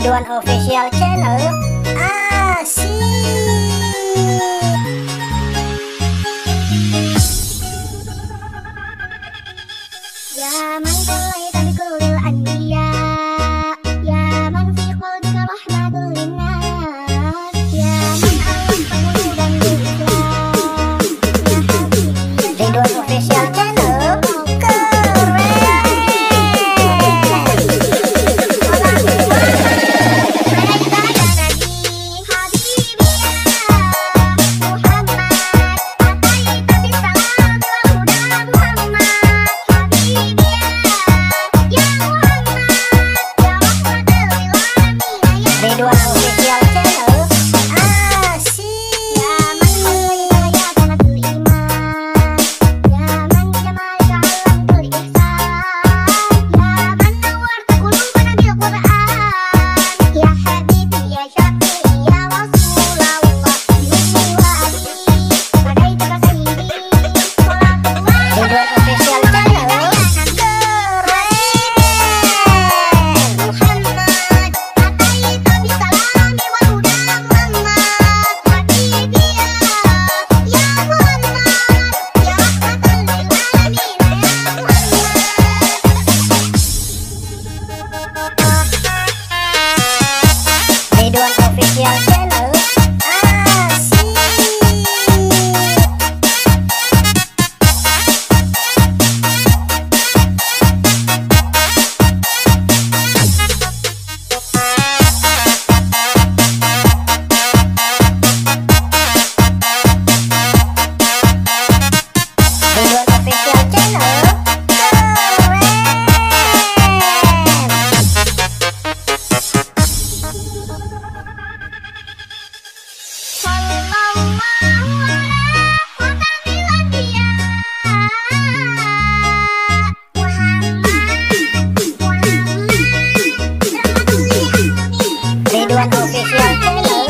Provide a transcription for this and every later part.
Ridwan Official Channel. Asik. يا من صليت بكل الأنبياء، يا من في قلبك رحمة للناس، يا من ألفت قلوبا بالإسلام، يا حبيبي Ridwan Official Channel. Ridwan Official Channel. Asik. يا من خلقت يا كنز الإيمان، يا من بجمالك علمت الإحسان، يا من نورت قلوبنا بالقرآن، يا حبيبي يا شفيعي يا رسول الله، بأمي وأبي فديتك سيدي صلاة الله. Ridwan Official Channel. Ridwan Official Channel. Asik. Ridwan Official Channel.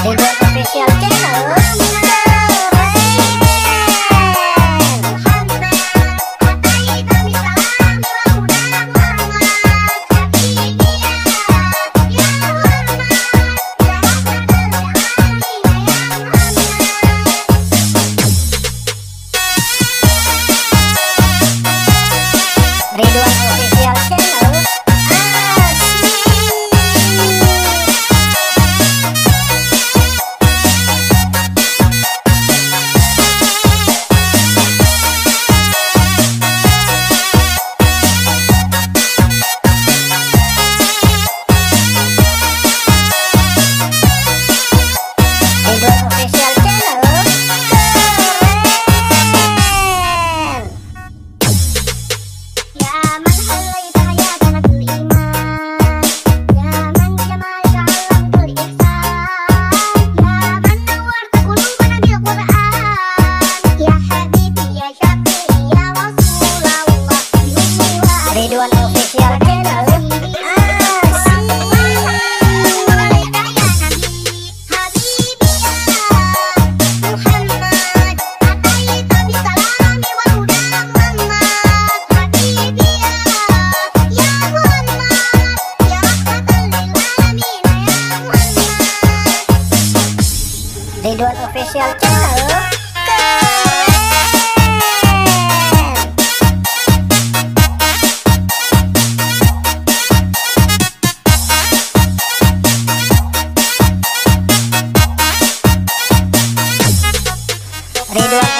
Ridwan Official Channel. Ridwan Official Channel. Ridwan Official Channel. Ridwan Official Channel. يا من خليت يا كنز الإيمان، يا من بجمالك علمت الإحسان، يا من نورت قلوبنا بالقرآن، يا حبيبي يا شفيعي يا رسول الله، بأمي وأبي Ridwan Official Channel. Ridwan Official Channel. Ridwan